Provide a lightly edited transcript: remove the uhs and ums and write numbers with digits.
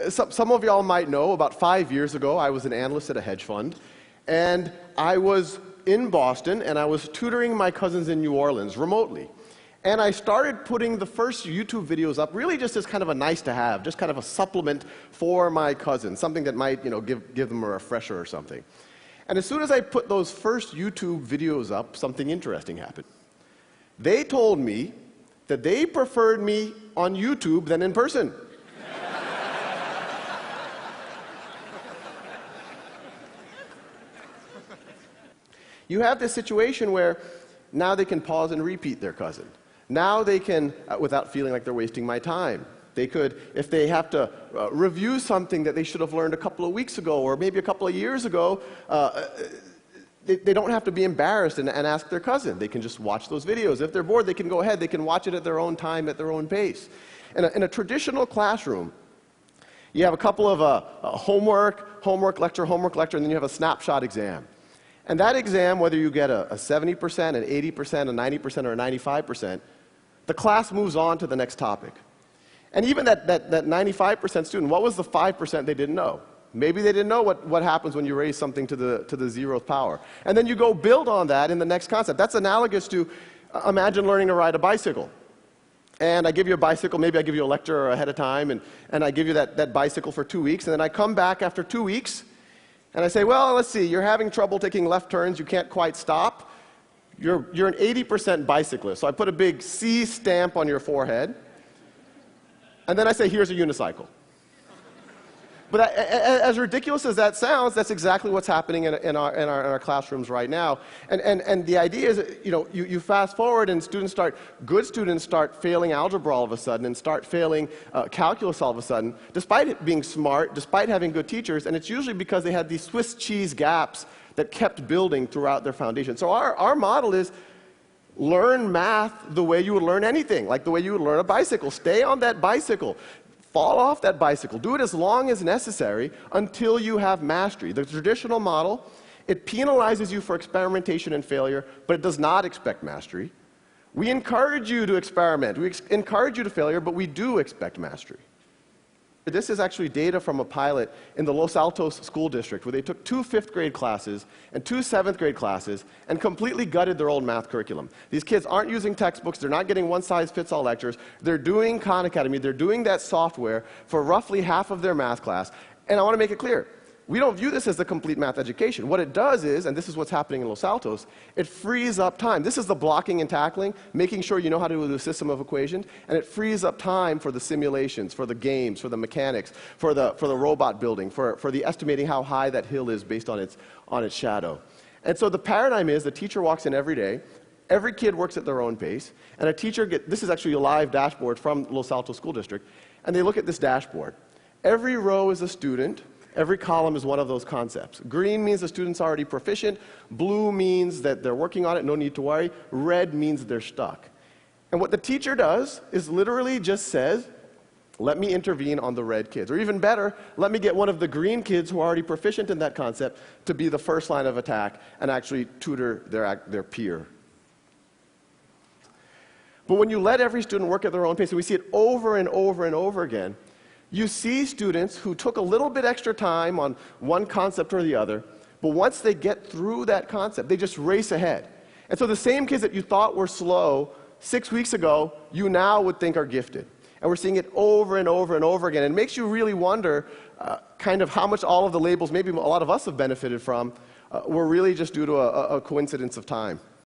Some of y'all might know, about 5 years ago, I was an analyst at a hedge fund, and I was in Boston, and I was tutoring my cousins in New Orleans remotely. And I started putting the first YouTube videos up really just as kind of a nice to have, just kind of a supplement for my cousins, something that might, give them a refresher or something. And as soon as I put those first YouTube videos up, something interesting happened. They told me that they preferred me on YouTube than in person. You have this situation where now they can pause and repeat their cousin. Now they can, without feeling like they're wasting my time. They could, if they have to review something that they should have learned a couple of weeks ago or maybe a couple of years ago, they don't have to be embarrassed and ask their cousin. They can just watch those videos. If they're bored, they can go ahead. They can watch it at their own time, at their own pace. In a traditional classroom, you have a couple of homework, lecture, and then you have a snapshot exam. And that exam, whether you get a 70%, an 80%, a 90%, or a 95%, the class moves on to the next topic. And even that 95% student, what was the 5% they didn't know? Maybe they didn't know what happens when you raise something to the 0th power. And then you go build on that in the next concept. That's analogous to, imagine learning to ride a bicycle. And I give you a bicycle, maybe I give you a lecture ahead of time, and I give you that bicycle for 2 weeks, and then I come back after 2 weeks, and I say, well, let's see, you're having trouble taking left turns, you can't quite stop. You're an 80% bicyclist. So I put a big C stamp on your forehead. And then I say, here's a unicycle. But as ridiculous as that sounds, that's exactly what's happening in our classrooms right now. And the idea is, you fast forward and good students start failing algebra all of a sudden and start failing calculus all of a sudden, despite it being smart, despite having good teachers, and it's usually because they had these Swiss cheese gaps that kept building throughout their foundation. So our model is learn math the way you would learn anything, like the way you would learn a bicycle. Stay on that bicycle. Fall off that bicycle. Do it as long as necessary until you have mastery. The traditional model, it penalizes you for experimentation and failure, but it does not expect mastery. We encourage you to experiment. We encourage you to failure, but we do expect mastery. This is actually data from a pilot in the Los Altos School District where they took 2 5th-grade classes and 2 7th-grade classes and completely gutted their old math curriculum. These kids aren't using textbooks. They're not getting one-size-fits-all lectures. They're doing Khan Academy. They're doing that software for roughly half of their math class. And I want to make it clear, we don't view this as the complete math education. What it does is, and this is what's happening in Los Altos, it frees up time. This is the blocking and tackling, making sure you know how to do a system of equations, and it frees up time for the simulations, for the games, for the mechanics, for the robot building, for the estimating how high that hill is based on its shadow. And so the paradigm is the teacher walks in every day, every kid works at their own pace, and a teacher this is actually a live dashboard from Los Altos School District, and they look at this dashboard. Every row is a student. Every column is one of those concepts. Green means the student's already proficient. Blue means that they're working on it, no need to worry. Red means they're stuck. And what the teacher does is literally just says, let me intervene on the red kids. Or even better, let me get one of the green kids who are already proficient in that concept to be the first line of attack and actually tutor their peer. But when you let every student work at their own pace, and we see it over and over and over again, you see students who took a little bit extra time on one concept or the other, but once they get through that concept, they just race ahead. And so the same kids that you thought were slow 6 weeks ago, you now would think are gifted. And we're seeing it over and over and over again. And it makes you really wonder kind of how much all of the labels, maybe a lot of us have benefited from, were really just due to a coincidence of time.